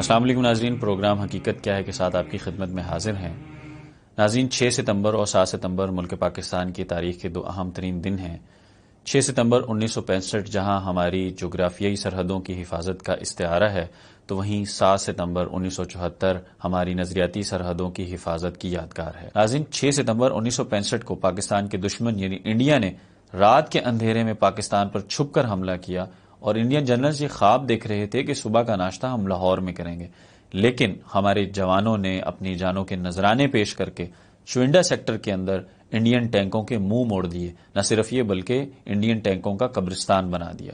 السلام علیکم ناظرین، پروگرام حقیقت کیا ہے کے ساتھ آپ کی خدمت میں حاضر ہیں۔ ناظرین، 6 ستمبر اور 7 ستمبر ملک پاکستان کی تاریخ کے دو اہم ترین دن ہیں۔ 6 ستمبر 1965 جہاں ہماری جغرافیائی سرحدوں کی حفاظت کا استعارہ ہے، تو وہیں 7 ستمبر 1974 ہماری نظریاتی سرحدوں کی حفاظت کی یادگار ہے۔ ناظرین، 6 ستمبر 1965 کو پاکستان کے دشمن یعنی انڈیا نے رات کے اندھیرے میں پاکستان پر چھپ کر حملہ کیا اور انڈین جنرلز یہ خواب دیکھ رہے تھے کہ صبح کا ناشتہ ہم لاہور میں کریں گے، لیکن ہمارے جوانوں نے اپنی جانوں کے نذرانے پیش کر کے چوئنڈا سیکٹر کے اندر انڈین ٹینکوں کے منہ موڑ دیے۔ نہ صرف یہ بلکہ انڈین ٹینکوں کا قبرستان بنا دیا۔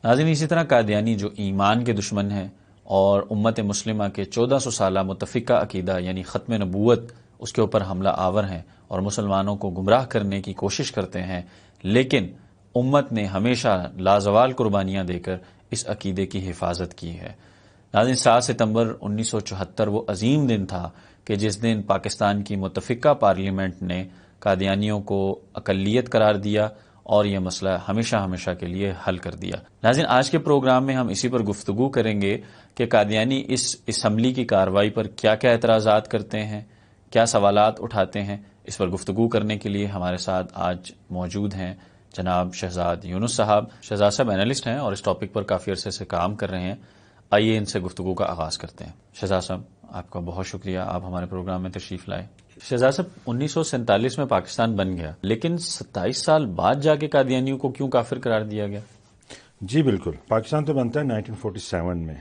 ناظرین، اسی طرح قادیانی جو ایمان کے دشمن ہیں اور امت مسلمہ کے 1400 سالہ متفقہ عقیدہ یعنی ختم نبوت اس کے اوپر حملہ آور ہیں اور مسلمانوں کو گمراہ کرنے کی کوشش کرتے ہیں، لیکن امت نے ہمیشہ لازوال قربانیاں دے کر اس عقیدے کی حفاظت کی ہے۔ ناظرین، 7 ستمبر 1974 وہ عظیم دن تھا کہ جس دن پاکستان کی متفقہ پارلیمنٹ نے قادیانیوں کو اقلیت قرار دیا اور یہ مسئلہ ہمیشہ ہمیشہ کے لیے حل کر دیا۔ ناظرین، آج کے پروگرام میں ہم اسی پر گفتگو کریں گے کہ قادیانی اس اسمبلی کی کارروائی پر کیا کیا اعتراضات کرتے ہیں، کیا سوالات اٹھاتے ہیں۔ اس پر گفتگو کرنے کے لیے ہمارے ساتھ آج موجود ہیں جناب شہزاد یونس صاحب۔ شہزاد صاحب اینالسٹ ہیں اور اس ٹاپک پر کافی عرصے سے کام کر رہے ہیں۔ آئیے ان سے گفتگو کا آغاز کرتے ہیں۔ شہزاد صاحب، آپ کا بہت شکریہ، آپ ہمارے پروگرام میں تشریف لائے۔ شہزاد صاحب، 1947 میں پاکستان بن گیا، لیکن 27 سال بعد جا کے قادیانیوں کو کیوں کافر قرار دیا گیا؟ جی بالکل، پاکستان تو بنتا ہے 1947 میں،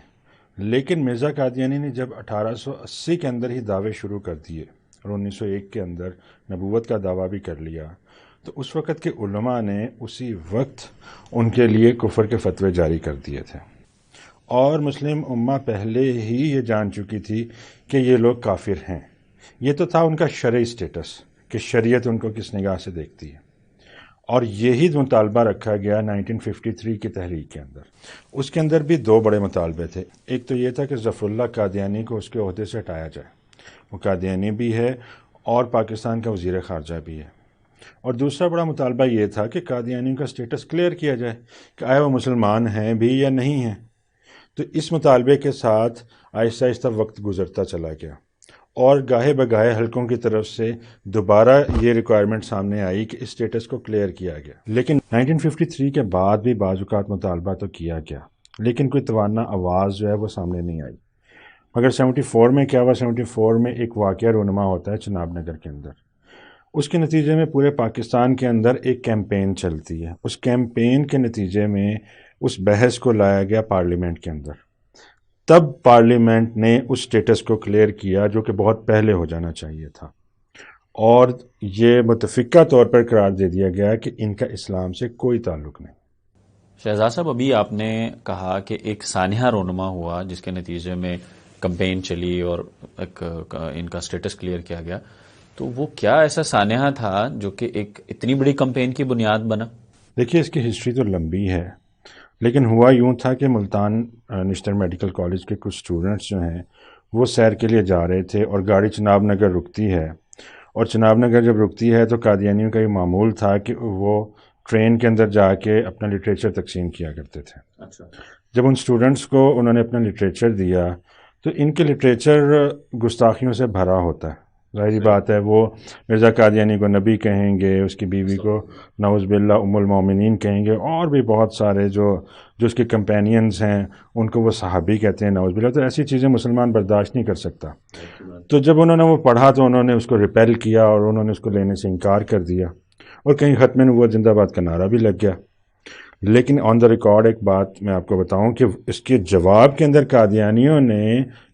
لیکن مرزا قادیانی نے جب 1880 کے اندر ہی دعوے شروع کر دیے اور 1901 کے اندر نبوت کا دعویٰ بھی کر لیا، تو اس وقت کے علماء نے اسی وقت ان کے لیے کفر کے فتوے جاری کر دیے تھے، اور مسلم امہ پہلے ہی یہ جان چکی تھی کہ یہ لوگ کافر ہیں۔ یہ تو تھا ان کا شرعی سٹیٹس کہ شریعت ان کو کس نگاہ سے دیکھتی ہے، اور یہی مطالبہ رکھا گیا 1953 کی تحریک کے اندر۔ اس کے اندر بھی دو بڑے مطالبے تھے۔ ایک تو یہ تھا کہ ظفر اللہ قادیانی کو اس کے عہدے سے ہٹایا جائے، وہ قادیانی بھی ہے اور پاکستان کا وزیر خارجہ بھی ہے، اور دوسرا بڑا مطالبہ یہ تھا کہ قادیانی کا سٹیٹس کلیئر کیا جائے کہ آیا وہ مسلمان ہیں بھی یا نہیں ہیں۔ تو اس مطالبے کے ساتھ آہستہ آہستہ وقت گزرتا چلا گیا، اور گاہے بگاہے حلقوں کی طرف سے دوبارہ یہ ریکوائرمنٹ سامنے آئی کہ اس سٹیٹس کو کلیئر کیا گیا، لیکن 1953 کے بعد بھی بعض اوقات مطالبہ تو کیا گیا، لیکن کوئی توانا آواز جو ہے وہ سامنے نہیں آئی۔ مگر 74 میں کیا ہوا؟ 74 میں ایک واقعہ رونما ہوتا ہے چناب نگر کے اندر۔ اس کے نتیجے میں پورے پاکستان کے اندر ایک کیمپین چلتی ہے۔ اس کیمپین کے نتیجے میں اس بحث کو لایا گیا پارلیمنٹ کے اندر۔ تب پارلیمنٹ نے اس سٹیٹس کو کلیئر کیا جو کہ بہت پہلے ہو جانا چاہیے تھا، اور یہ متفقہ طور پر قرار دے دیا گیا کہ ان کا اسلام سے کوئی تعلق نہیں۔ شہزاد صاحب، ابھی آپ نے کہا کہ ایک سانحہ رونما ہوا جس کے نتیجے میں کمپین چلی اور ان کا سٹیٹس کلیئر کیا گیا، تو وہ کیا ایسا سانحہ تھا جو کہ ایک اتنی بڑی کمپین کی بنیاد بنا؟ دیکھیے، اس کی ہسٹری تو لمبی ہے، لیکن ہوا یوں تھا کہ ملتان نشتر میڈیکل کالج کے کچھ اسٹوڈنٹس جو ہیں وہ سیر کے لیے جا رہے تھے، اور گاڑی چناب نگر رکتی ہے، اور چناب نگر جب رکتی ہے تو قادیانیوں کا یہ معمول تھا کہ وہ ٹرین کے اندر جا کے اپنا لٹریچر تقسیم کیا کرتے تھے۔ جب ان اسٹوڈنٹس کو انہوں نے اپنا لٹریچر دیا تو ان کے لٹریچر گستاخیوں سے بھرا ہوتا ہے۔ ظاہری بات ہے، وہ مرزا قادیانی کو نبی کہیں گے، اس کی بیوی کو نعوذ باللہ ام المومنین کہیں گے، اور بھی بہت سارے جو اس کے کمپینینز ہیں ان کو وہ صحابی کہتے ہیں، نعوذ باللہ۔ تو ایسی چیزیں مسلمان برداشت نہیں کر سکتا۔ تو جب انہوں نے وہ پڑھا تو انہوں نے اس کو ریپیل کیا اور انہوں نے اس کو لینے سے انکار کر دیا، اور کہیں ختم نبوت زندہ باد کا نعرہ بھی لگ گیا۔ لیکن آن دا ریکارڈ ایک بات میں آپ کو بتاؤں کہ اس کے جواب کے اندر قادیانیوں نے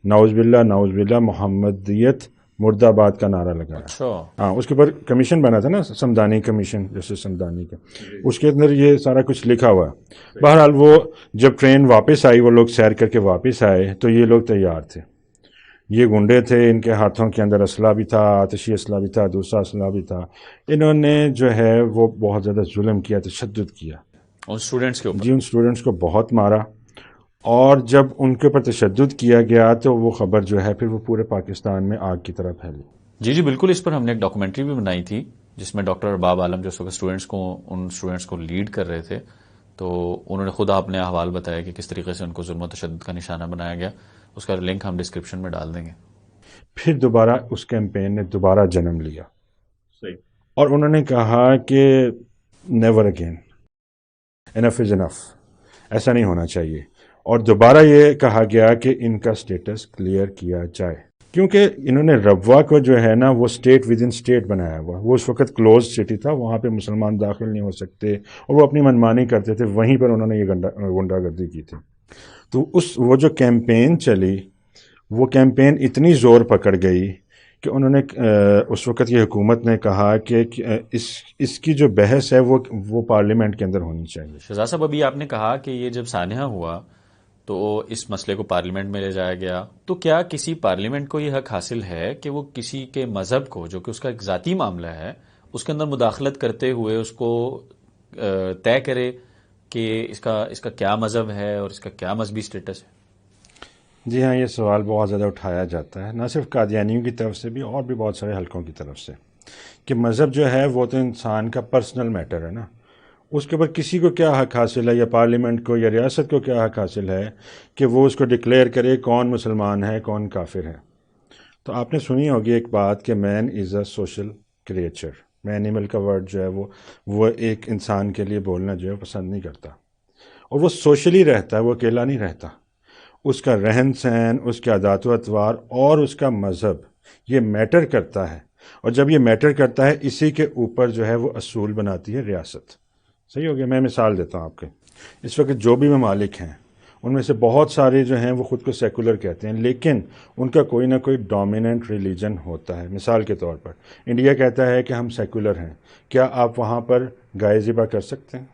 نعوذ باللہ محمدیت مرد آباد کا نعرہ لگایا۔ ہاں، اس کے اوپر کمیشن بنا تھا نا، سمدانی کمیشن، جیسے سمدانی کا، اس کے اندر یہ سارا کچھ لکھا ہوا ہے۔ بہرحال وہ جب ٹرین واپس آئی، وہ لوگ سیر کر کے واپس آئے تو یہ لوگ تیار تھے، یہ گنڈے تھے، ان کے ہاتھوں کے اندر اسلحہ بھی تھا، آتشی اسلحہ بھی تھا، دوسرا اسلحہ بھی تھا۔ انہوں نے جو ہے وہ بہت زیادہ ظلم کیا، تشدد کیا ان اسٹوڈنٹس کے اوپر۔ جی، ان اسٹوڈنٹس کو بہت مارا، اور جب ان کے اوپر تشدد کیا گیا تو وہ خبر جو ہے پھر وہ پورے پاکستان میں آگ کی طرح پھیلی۔ جی بالکل، اس پر ہم نے ایک ڈاکومنٹری بھی بنائی تھی جس میں ڈاکٹر ارباب عالم جو اس وقت ان اسٹوڈنٹس کو لیڈ کر رہے تھے، تو انہوں نے خود اپنے احوال بتایا کہ کس طریقے سے ان کو ظلم و تشدد کا نشانہ بنایا گیا. اس کا لنک ہم ڈسکرپشن میں ڈال دیں گے. پھر دوبارہ اس کیمپین نے دوبارہ جنم لیا صحیح. اور انہوں نے کہا کہ نیور اگین، انف از انف، ایسا نہیں ہونا چاہیے. اور دوبارہ یہ کہا گیا کہ ان کا سٹیٹس کلیئر کیا جائے، کیونکہ انہوں نے ربوہ کو جو ہے نا وہ اسٹیٹ ود ان اسٹیٹ بنایا ہوا. وہ اس وقت کلوز سٹی تھا، وہاں پہ مسلمان داخل نہیں ہو سکتے اور وہ اپنی منمانی کرتے تھے. وہیں پر انہوں نے یہ غنڈہ گردی کی تھی. تو وہ جو کیمپین چلی، وہ کیمپین اتنی زور پکڑ گئی کہ انہوں نے اس وقت یہ حکومت نے کہا کہ اس کی جو بحث ہے وہ پارلیمنٹ کے اندر ہونی چاہیے. شہزاد صاحب، ابھی آپ نے کہا کہ یہ جب سانحہ ہوا تو اس مسئلے کو پارلیمنٹ میں لے جایا گیا. تو کیا کسی پارلیمنٹ کو یہ حق حاصل ہے کہ وہ کسی کے مذہب کو، جو کہ اس کا ایک ذاتی معاملہ ہے، اس کے اندر مداخلت کرتے ہوئے اس کو طے کرے کہ اس کا کیا مذہب ہے اور اس کا کیا مذہبی سٹیٹس ہے؟ جی ہاں، یہ سوال بہت زیادہ اٹھایا جاتا ہے، نہ صرف قادیانیوں کی طرف سے بھی اور بھی بہت سارے حلقوں کی طرف سے، کہ مذہب جو ہے وہ تو انسان کا پرسنل میٹر ہے نا. اس کے اوپر کسی کو کیا حق حاصل ہے، یا پارلیمنٹ کو یا ریاست کو کیا حق حاصل ہے کہ وہ اس کو ڈکلیئر کرے کون مسلمان ہے کون کافر ہے. تو آپ نے سنی ہوگی ایک بات کہ مین از اے سوشل کریچر. میں اینیمل کا ورڈ جو ہے وہ ایک انسان کے لیے بولنا جو ہے پسند نہیں کرتا، اور وہ سوشلی رہتا ہے، وہ اکیلا نہیں رہتا. اس کا رہن سہن، اس کے عادات و اطوار اور اس کا مذہب یہ میٹر کرتا ہے. اور جب یہ میٹر کرتا ہے، اسی کے اوپر جو ہے وہ اصول بناتی ہے ریاست. صحیح ہو گیا. میں مثال دیتا ہوں آپ کے. اس وقت جو بھی ممالک ہیں ان میں سے بہت سارے جو ہیں وہ خود کو سیکولر کہتے ہیں، لیکن ان کا کوئی نہ کوئی ڈومیننٹ ریلیجن ہوتا ہے. مثال کے طور پر انڈیا کہتا ہے کہ ہم سیکولر ہیں. کیا آپ وہاں پر گائے ذبح کر سکتے ہیں؟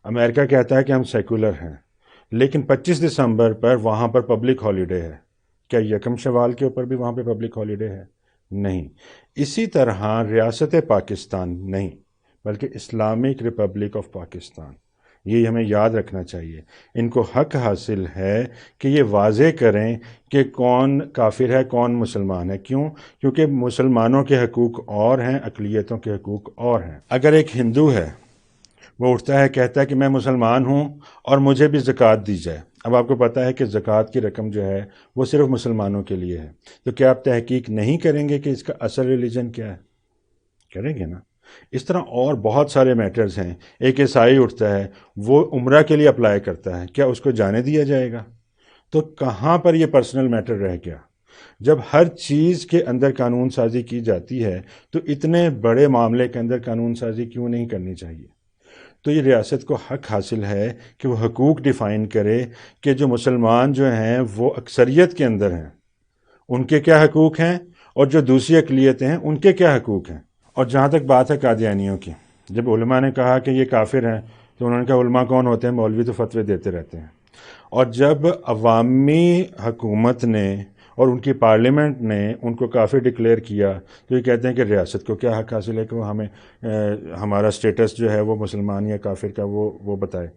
امریکہ کہتا ہے کہ ہم سیکولر ہیں، لیکن 25 دسمبر پر وہاں پر پبلک ہالیڈے ہے. کیا یکم شوال کے اوپر بھی وہاں پہ پبلک ہالیڈے ہے؟ نہیں. اسی طرح ریاست پاکستان نہیں، بلکہ اسلامک ریپبلک آف پاکستان. یہ ہمیں یاد رکھنا چاہیے. ان کو حق حاصل ہے کہ یہ واضح کریں کہ کون کافر ہے کون مسلمان ہے. کیوں؟ کیونکہ مسلمانوں کے حقوق اور ہیں، اقلیتوں کے حقوق اور ہیں. اگر ایک ہندو ہے، وہ اٹھتا ہے کہتا ہے کہ میں مسلمان ہوں اور مجھے بھی زکوٰۃ دی جائے. اب آپ کو پتہ ہے کہ زکوٰۃ کی رقم جو ہے وہ صرف مسلمانوں کے لیے ہے. تو کیا آپ تحقیق نہیں کریں گے کہ اس کا اصل ریلیجن کیا ہے؟ کریں گے نا. اس طرح اور بہت سارے میٹرز ہیں. ایک عیسائی اٹھتا ہے، وہ عمرہ کے لیے اپلائی کرتا ہے، کیا اس کو جانے دیا جائے گا؟ تو کہاں پر یہ پرسنل میٹر رہ گیا؟ جب ہر چیز کے اندر قانون سازی کی جاتی ہے تو اتنے بڑے معاملے کے اندر قانون سازی کیوں نہیں کرنی چاہیے؟ تو یہ ریاست کو حق حاصل ہے کہ وہ حقوق ڈیفائن کرے کہ جو مسلمان جو ہیں وہ اکثریت کے اندر ہیں، ان کے کیا حقوق ہیں، اور جو دوسری اقلیتیں ہیں ان کے کیا حقوق ہیں. اور جہاں تک بات ہے قادیانیوں کی، جب علماء نے کہا کہ یہ کافر ہیں تو انہوں نے کہا علماء کون ہوتے ہیں؟ مولوی تو فتوے دیتے رہتے ہیں. اور جب عوامی حکومت نے اور ان کی پارلیمنٹ نے ان کو کافر ڈکلیئر کیا تو یہ کہتے ہیں کہ ریاست کو کیا حق حاصل ہے کہ وہ ہمیں ہمارا سٹیٹس جو ہے وہ مسلمان یا کافر کا وہ بتائے.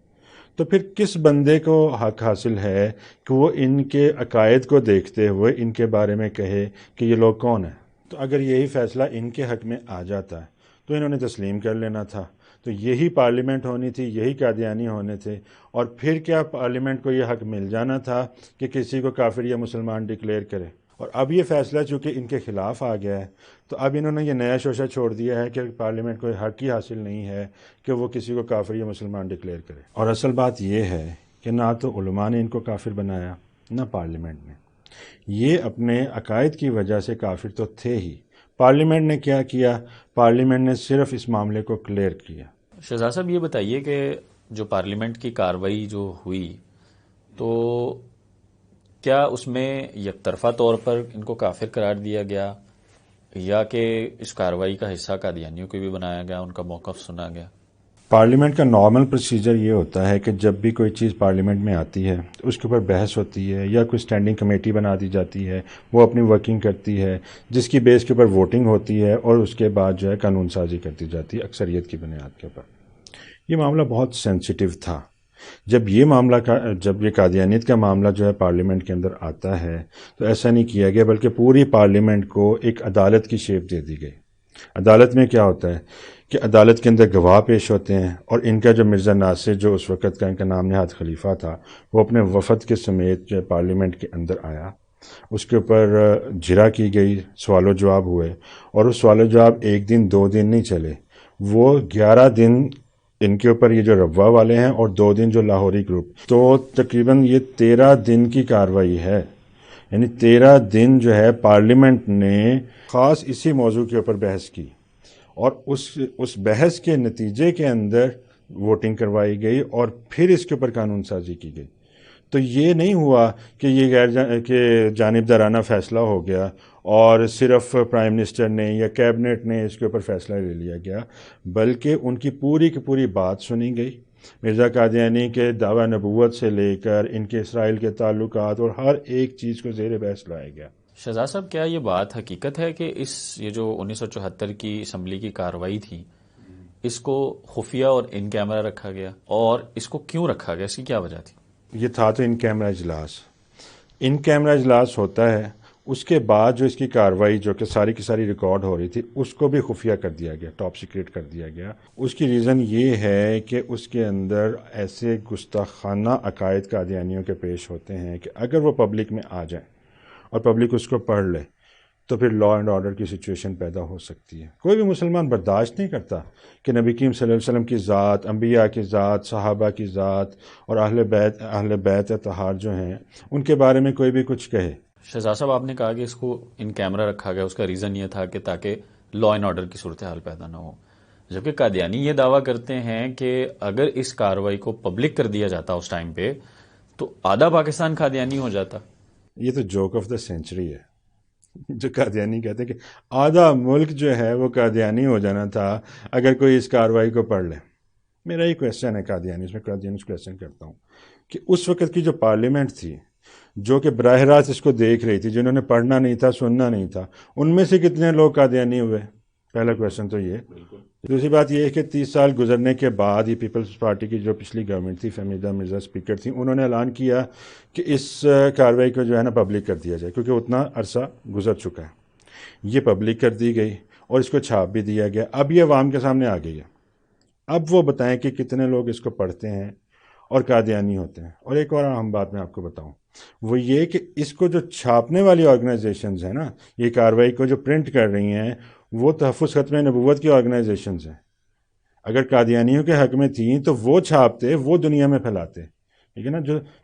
تو پھر کس بندے کو حق حاصل ہے کہ وہ ان کے عقائد کو دیکھتے ہوئے ان کے بارے میں کہے کہ یہ لوگ کون ہیں؟ تو اگر یہی فیصلہ ان کے حق میں آ جاتا ہے تو انہوں نے تسلیم کر لینا تھا. تو یہی پارلیمنٹ ہونی تھی، یہی قادیانی ہونے تھے. اور پھر کیا پارلیمنٹ کو یہ حق مل جانا تھا کہ کسی کو کافر یا مسلمان ڈکلیئر کرے. اور اب یہ فیصلہ چونکہ ان کے خلاف آ گیا ہے تو اب انہوں نے یہ نیا شوشہ چھوڑ دیا ہے کہ پارلیمنٹ کو حق ہی حاصل نہیں ہے کہ وہ کسی کو کافر یا مسلمان ڈکلیئر کرے. اور اصل بات یہ ہے کہ نہ تو علماء نے ان کو کافر بنایا نہ پارلیمنٹ نے. یہ اپنے عقائد کی وجہ سے کافر تو تھے ہی. پارلیمنٹ نے کیا کیا؟ پارلیمنٹ نے صرف اس معاملے کو کلیئر کیا. شہزاد صاحب، یہ بتائیے کہ جو پارلیمنٹ کی کارروائی جو ہوئی تو کیا اس میں یک طرفہ طور پر ان کو کافر قرار دیا گیا، یا کہ اس کارروائی کا حصہ قادیانیوں کو بھی بنایا گیا، ان کا موقف سنا گیا؟ پارلیمنٹ کا نارمل پروسیجر یہ ہوتا ہے کہ جب بھی کوئی چیز پارلیمنٹ میں آتی ہے تو اس کے اوپر بحث ہوتی ہے یا کوئی اسٹینڈنگ کمیٹی بنا دی جاتی ہے، وہ اپنی ورکنگ کرتی ہے جس کی بیس کے اوپر ووٹنگ ہوتی ہے، اور اس کے بعد جو ہے قانون سازی کرتی جاتی ہے اکثریت کی بنیاد کے اوپر. یہ معاملہ بہت سینسیٹیو تھا. جب یہ قادیانیت کا معاملہ جو ہے پارلیمنٹ کے اندر آتا ہے تو ایسا نہیں کیا گیا، بلکہ پوری پارلیمنٹ کو ایک عدالت کی شیپ دے دی گئی. عدالت میں کیا ہوتا ہے کہ عدالت کے اندر گواہ پیش ہوتے ہیں، اور ان کا جو مرزا ناصر جو اس وقت کا ان کا نام نہاد خلیفہ تھا، وہ اپنے وفد کے سمیت جو پارلیمنٹ کے اندر آیا، اس کے اوپر جرا کی گئی، سوال و جواب ہوئے، اور اس سوال و جواب ایک دن 2 دن نہیں چلے، وہ 11 دن ان کے اوپر یہ جو ربوہ والے ہیں، اور 2 دن جو لاہوری گروپ، تو تقریباً یہ 13 دن کی کارروائی ہے. یعنی 13 دن جو ہے پارلیمنٹ نے خاص اسی موضوع کے اوپر بحث کی، اور اس بحث کے نتیجے کے اندر ووٹنگ کروائی گئی، اور پھر اس کے اوپر قانون سازی کی گئی. تو یہ نہیں ہوا کہ یہ کہ جانبدارانہ فیصلہ ہو گیا اور صرف پرائم منسٹر نے یا کیبنٹ نے اس کے اوپر فیصلہ لے لیا گیا، بلکہ ان کی پوری کی پوری بات سنی گئی. مرزا قادیانی کے دعوی نبوت سے لے کر ان کے اسرائیل کے تعلقات اور ہر ایک چیز کو زیر بحث لایا گیا. شہزاد صاحب، کیا یہ بات حقیقت ہے کہ یہ جو 1974 کی اسمبلی کی کارروائی تھی، اس کو خفیہ اور ان کیمرہ رکھا گیا، اور اس کو کیوں رکھا گیا، اس کی کیا وجہ تھی؟ یہ تھا تو ان کیمرہ اجلاس. ان کیمرہ اجلاس ہوتا ہے، اس کے بعد جو اس کی کارروائی جو کہ ساری کی ساری ریکارڈ ہو رہی تھی، اس کو بھی خفیہ کر دیا گیا، ٹاپ سیکریٹ کر دیا گیا. اس کی ریزن یہ ہے کہ اس کے اندر ایسے گستاخانہ عقائد قادیانیوں کے پیش ہوتے ہیں کہ اگر وہ پبلک میں آ جائیں اور پبلک اس کو پڑھ لے تو پھر لا اینڈ آرڈر کی سچویشن پیدا ہو سکتی ہے. کوئی بھی مسلمان برداشت نہیں کرتا کہ نبی کریم صلی اللہ علیہ وسلم کی ذات، انبیاء کی ذات، صحابہ کی ذات اور اہل بیت اطہار جو ہیں ان کے بارے میں کوئی بھی کچھ کہے. شہزاد صاحب، آپ نے کہا کہ اس کو ان کیمرہ رکھا گیا، اس کا ریزن یہ تھا کہ تاکہ لا اینڈ آرڈر کی صورتحال پیدا نہ ہو، جبکہ قادیانی یہ دعویٰ کرتے ہیں کہ اگر اس کارروائی کو پبلک کر دیا جاتا اس ٹائم پہ تو آدھا پاکستان قادیانی ہو جاتا. یہ تو جوک آف دا سینچری ہے جو قادیانی کہتے ہیں کہ آدھا ملک جو ہے وہ قادیانی ہو جانا تھا اگر کوئی اس کارروائی کو پڑھ لے. میرا یہ کویسچن ہے قادیانی، اس میں قادیانی سے کویسچن کرتا ہوں کہ اس وقت کی جو پارلیمنٹ تھی، جو کہ براہ راست اس کو دیکھ رہی تھی، جنہوں نے پڑھنا نہیں تھا، سننا نہیں تھا، ان میں سے کتنے لوگ قادیانی ہوئے؟ پہلا کویسچن تو یہ. دوسری بات یہ ہے کہ 30 سال گزرنے کے بعد یہ پیپلز پارٹی کی جو پچھلی گورنمنٹ تھی، فہمیدہ مرزا اسپیکر تھی، انہوں نے اعلان کیا کہ اس کارروائی کو جو ہے نا پبلک کر دیا جائے، کیونکہ اتنا عرصہ گزر چکا ہے. یہ پبلک کر دی گئی اور اس کو چھاپ بھی دیا گیا. اب یہ عوام کے سامنے آ گئی ہے. اب وہ بتائیں کہ کتنے لوگ اس کو پڑھتے ہیں اور قادیانی ہوتے ہیں. اور ایک اور اہم بات میں آپ کو بتاؤں، وہ یہ کہ اس کو جو چھاپنے والی آرگنائزیشنز ہیں نا، یہ کارروائی کو جو پرنٹ کر رہی ہیں، وہ تحفظ ختم نبوت کی آرگنائزیشنز ہیں. اگر قادیانیوں کے حق میں تھیں تو وہ چھاپتے، وہ دنیا میں پھیلاتے. ٹھیک ہے نا؟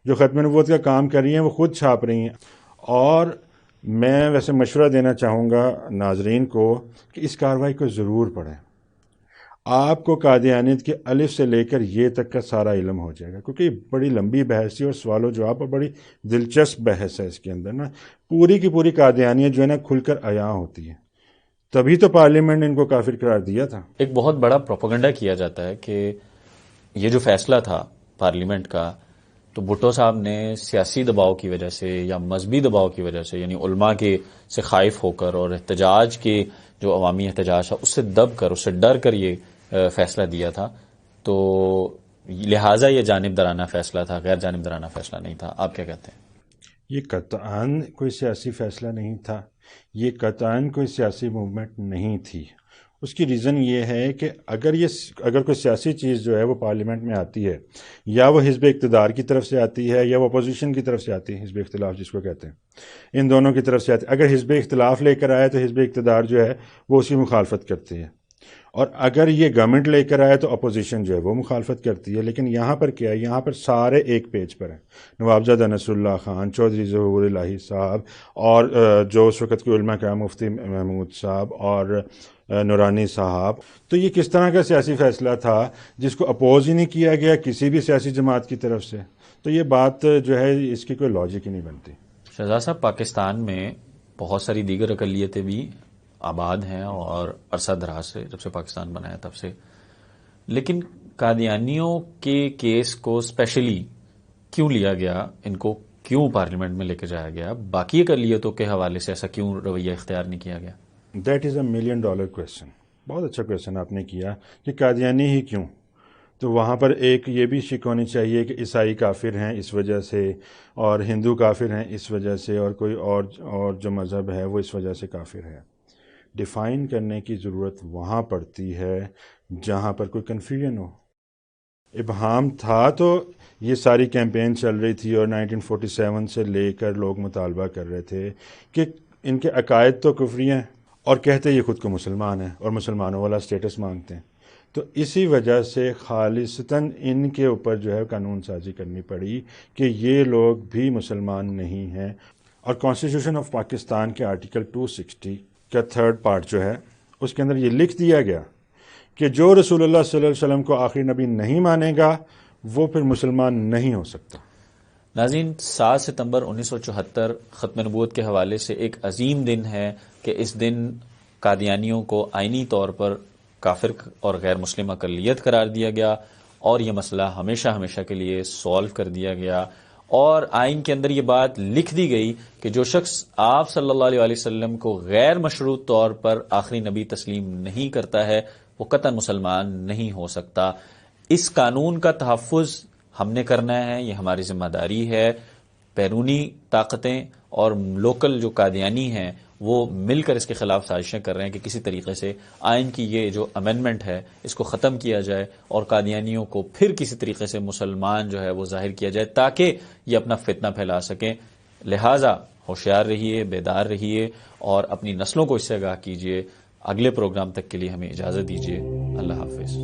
جو ختم نبوت کا کام کر رہی ہیں وہ خود چھاپ رہی ہیں. اور میں ویسے مشورہ دینا چاہوں گا ناظرین کو کہ اس کارروائی کو ضرور پڑھیں. آپ کو قادیانیت کے الف سے لے کر یہ تک کا سارا علم ہو جائے گا، کیونکہ یہ بڑی لمبی بحث تھی اور سوال و جواب اور بڑی دلچسپ بحث ہے. اس کے اندر نا پوری کی پوری قادیانیت جو ہے نا کھل کر عیاں ہوتی ہے. تبھی تو پارلیمنٹ نے ان کو کافر قرار دیا تھا. ایک بہت بڑا پروپیگنڈا کیا جاتا ہے کہ یہ جو فیصلہ تھا پارلیمنٹ کا، تو بھٹو صاحب نے سیاسی دباؤ کی وجہ سے یا مذہبی دباؤ کی وجہ سے، یعنی علماء کے سے خائف ہو کر اور احتجاج کے جو عوامی احتجاج تھا اس سے دب کر، اس سے ڈر کر یہ فیصلہ دیا تھا. تو لہٰذا یہ جانبدارانہ فیصلہ تھا، غیر جانبدارانہ فیصلہ نہیں تھا. آپ کیا کہتے ہیں؟ یہ قطعاً کوئی سیاسی فیصلہ نہیں تھا، یہ قطعاً کوئی سیاسی موومنٹ نہیں تھی. اس کی ریزن یہ ہے کہ اگر کوئی سیاسی چیز جو ہے وہ پارلیمنٹ میں آتی ہے، یا وہ حزب اقتدار کی طرف سے آتی ہے یا وہ اپوزیشن کی طرف سے آتی ہے، حزب اختلاف جس کو کہتے ہیں، ان دونوں کی طرف سے آتی ہے. اگر حزب اختلاف لے کر آئے تو حزب اقتدار جو ہے وہ اس کی مخالفت کرتی ہے، اور اگر یہ گورنمنٹ لے کر آئے تو اپوزیشن جو ہے وہ مخالفت کرتی ہے. لیکن یہاں پر کیا ہے؟ یہاں پر سارے ایک پیج پر ہیں. نوابزادہ نصر اللہ خان، چودھری ظہور الہی صاحب، اور جو اس وقت کے علماء کرام مفتی محمود صاحب اور نورانی صاحب. تو یہ کس طرح کا سیاسی فیصلہ تھا جس کو اپوز ہی نہیں کیا گیا کسی بھی سیاسی جماعت کی طرف سے؟ تو یہ بات جو ہے اس کی کوئی لاجک ہی نہیں بنتی. شہزاد صاحب، پاکستان میں بہت ساری دیگر اقلیتیں بھی آباد ہیں اور عرصہ دراز سے، جب سے پاکستان بنا ہے تب سے، لیکن قادیانیوں کے کیس کو اسپیشلی کیوں لیا گیا؟ ان کو کیوں پارلیمنٹ میں لے کے جایا گیا؟ باقی اقلیتوں کے حوالے سے ایسا کیوں رویہ اختیار نہیں کیا گیا؟ That is a $1 million question. بہت اچھا کویسچن آپ نے کیا کہ قادیانی ہی کیوں. تو وہاں پر ایک یہ بھی شک ہونی چاہیے کہ عیسائی کافر ہیں اس وجہ سے، اور ہندو کافر ہیں اس وجہ سے، اور کوئی اور جو مذہب ہے وہ اس وجہ سے کافر ہے. ڈیفائن کرنے کی ضرورت وہاں پڑتی ہے جہاں پر کوئی کنفیوژن ہو. ابہام تھا تو یہ ساری کیمپین چل رہی تھی اور 1947 سے لے کر لوگ مطالبہ کر رہے تھے کہ ان کے عقائد تو کفری ہیں اور کہتے یہ خود کو مسلمان ہیں اور مسلمانوں والا سٹیٹس مانگتے ہیں. تو اسی وجہ سے خالصتاً ان کے اوپر جو ہے قانون سازی کرنی پڑی کہ یہ لوگ بھی مسلمان نہیں ہیں. اور کانسٹیٹیوشن آف پاکستان کے آرٹیکل 260 کا 3rd پارٹ جو ہے اس کے اندر یہ لکھ دیا گیا کہ جو رسول اللہ صلی اللہ علیہ وسلم کو آخری نبی نہیں مانے گا وہ پھر مسلمان نہیں ہو سکتا. ناظرین، 7 ستمبر 1974 ختم نبوت کے حوالے سے ایک عظیم دن ہے کہ اس دن قادیانیوں کو آئینی طور پر کافر اور غیر مسلم اقلیت قرار دیا گیا اور یہ مسئلہ ہمیشہ ہمیشہ کے لیے سولو کر دیا گیا، اور آئین کے اندر یہ بات لکھ دی گئی کہ جو شخص آپ صلی اللہ علیہ وسلم کو غیر مشروط طور پر آخری نبی تسلیم نہیں کرتا ہے وہ قطعا مسلمان نہیں ہو سکتا. اس قانون کا تحفظ ہم نے کرنا ہے، یہ ہماری ذمہ داری ہے. بیرونی طاقتیں اور لوکل جو قادیانی ہیں وہ مل کر اس کے خلاف سازشیں کر رہے ہیں کہ کسی طریقے سے آئین کی یہ جو امینڈمنٹ ہے اس کو ختم کیا جائے اور قادیانیوں کو پھر کسی طریقے سے مسلمان جو ہے وہ ظاہر کیا جائے تاکہ یہ اپنا فتنہ پھیلا سکیں. لہٰذا ہوشیار رہیے، بیدار رہیے اور اپنی نسلوں کو اس سے آگاہ کیجیے. اگلے پروگرام تک کے لیے ہمیں اجازت دیجیے. اللہ حافظ.